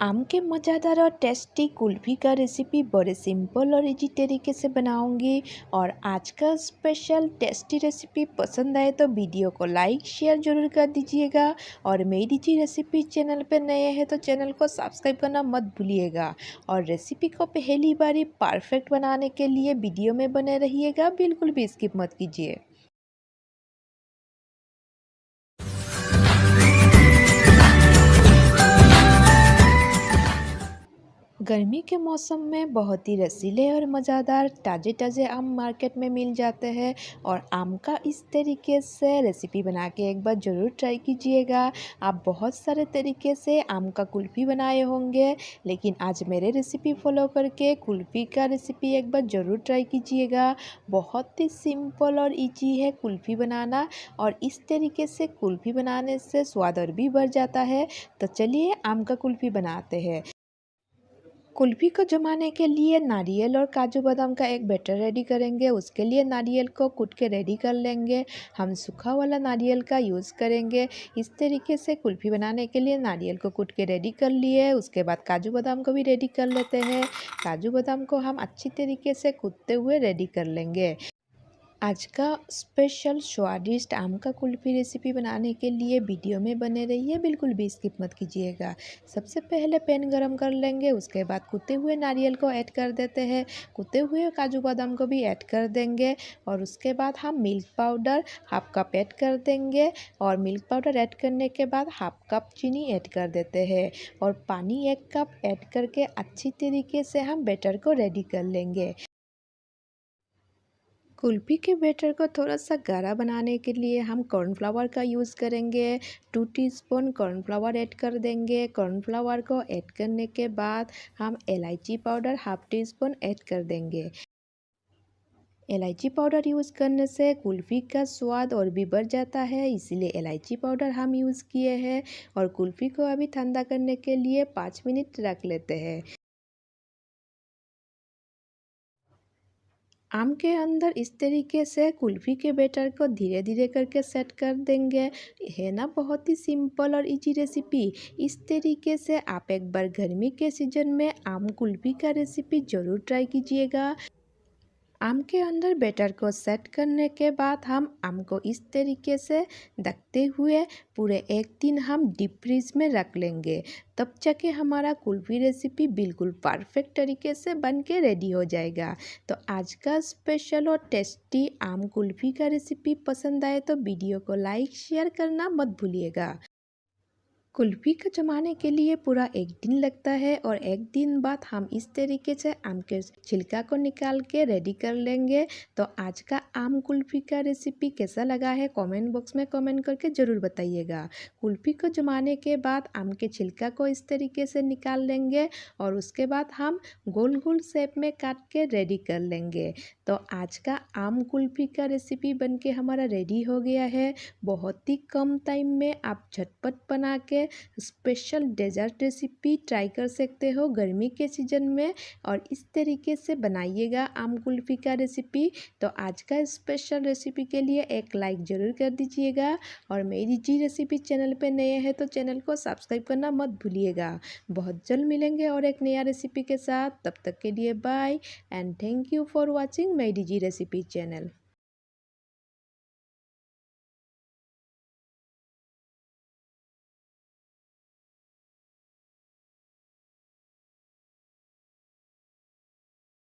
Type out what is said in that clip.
आम के मज़ेदार और टेस्टी कुल्फ़ी का रेसिपी बड़े सिंपल और इजी तरीके से बनाऊंगी। और आज का स्पेशल टेस्टी रेसिपी पसंद आए तो वीडियो को लाइक शेयर ज़रूर कर दीजिएगा। और मेरी जी रेसिपी चैनल पे नए हैं तो चैनल को सब्सक्राइब करना मत भूलिएगा। और रेसिपी को पहली बारी परफेक्ट बनाने के लिए वीडियो में बने रहिएगा, बिल्कुल भी स्किप मत कीजिए। गर्मी के मौसम में बहुत ही रसीले और मज़ेदार ताज़े ताज़े आम मार्केट में मिल जाते हैं। और आम का इस तरीके से रेसिपी बना के एक बार ज़रूर ट्राई कीजिएगा। आप बहुत सारे तरीके से आम का कुल्फ़ी बनाए होंगे, लेकिन आज मेरे रेसिपी फॉलो करके कुल्फ़ी का रेसिपी एक बार ज़रूर ट्राई कीजिएगा। बहुत ही सिंपल और इजी है कुल्फ़ी बनाना, और इस तरीके से कुल्फ़ी बनाने से स्वाद और भी बढ़ जाता है। तो चलिए आम का कुल्फ़ी बनाते हैं। कुल्फ़ी को जमाने के लिए नारियल और काजू बादाम का एक बैटर रेडी करेंगे। उसके लिए नारियल को कूट के रेडी कर लेंगे। हम सूखा वाला नारियल का यूज़ करेंगे। इस तरीके से कुल्फ़ी बनाने के लिए नारियल को कूट के रेडी कर लिए। उसके बाद काजू बादाम को भी रेडी कर लेते हैं। काजू बादाम को हम अच्छी तरीके से कूटते हुए रेडी कर लेंगे। आज का स्पेशल स्वादिष्ट आम का कुल्फ़ी रेसिपी बनाने के लिए वीडियो में बने रहिए, बिल्कुल भी स्किप मत कीजिएगा। सबसे पहले पैन गरम कर लेंगे। उसके बाद कुटे हुए नारियल को ऐड कर देते हैं। कुटे हुए काजू बादाम को भी ऐड कर देंगे। और उसके बाद हम milk powder half cup add कर देंगे। और मिल्क पाउडर ऐड करने के बाद हाफ कप चीनी ऐड कर देते हैं। और पानी 1 कप ऐड करके अच्छी तरीके से हम बैटर को रेडी कर लेंगे। कुल्फ़ी के बैटर को थोड़ा सा गाढ़ा बनाने के लिए हम कॉर्नफ्लावर का यूज़ करेंगे। 2 टीस्पून कॉर्नफ्लावर ऐड कर देंगे। कॉर्नफ्लावर को ऐड करने के बाद हम इलायची powder half tea spoon add कर देंगे। इलायची पाउडर यूज़ करने से कुल्फ़ी का स्वाद और भी बढ़ जाता है, इसीलिए इलायची पाउडर हम यूज़ किए हैं। और कुल्फ़ी को अभी ठंडा करने के लिए 5 मिनट रख लेते हैं। आम के अंदर इस तरीके से कुल्फ़ी के बैटर को धीरे धीरे करके सेट कर देंगे। है ना बहुत ही सिंपल और इजी रेसिपी। इस तरीके से आप एक बार गर्मी के सीज़न में आम कुल्फ़ी का रेसिपी ज़रूर ट्राई कीजिएगा। आम के अंदर बैटर को सेट करने के बाद हम आम को इस तरीके से ढकते हुए पूरे 1 दिन हम डीप फ्रीज में रख लेंगे। तब जाके हमारा कुल्फ़ी रेसिपी बिल्कुल परफेक्ट तरीके से बन के रेडी हो जाएगा। तो आज का स्पेशल और टेस्टी आम कुल्फ़ी का रेसिपी पसंद आए तो वीडियो को लाइक शेयर करना मत भूलिएगा। कुल्फ़ी को जमाने के लिए पूरा 1 दिन लगता है। और 1 दिन बाद हम इस तरीके से आम के छिलका को निकाल के रेडी कर लेंगे। तो आज का आम कुल्फ़ी का रेसिपी कैसा लगा है कमेंट बॉक्स में कमेंट करके ज़रूर बताइएगा। कुल्फ़ी को जमाने के बाद आम के छिलका को इस तरीके से निकाल लेंगे। और उसके बाद हम गोल गोल शेप में काट के रेडी कर लेंगे। तो आज का आम कुल्फ़ी का रेसिपी बन के हमारा रेडी हो गया है। बहुत ही कम टाइम में आप झटपट बना के स्पेशल डेजर्ट रेसिपी ट्राई कर सकते हो गर्मी के सीज़न में। और इस तरीके से बनाइएगा आम कुल्फ़ी का रेसिपी। तो आज का स्पेशल रेसिपी के लिए एक लाइक ज़रूर कर दीजिएगा। और मेरी जी रेसिपी चैनल पे नए हैं तो चैनल को सब्सक्राइब करना मत भूलिएगा। बहुत जल्द मिलेंगे और एक नया रेसिपी के साथ। तब तक के लिए bye and thank you for watching मेरी जी रेसिपी चैनल।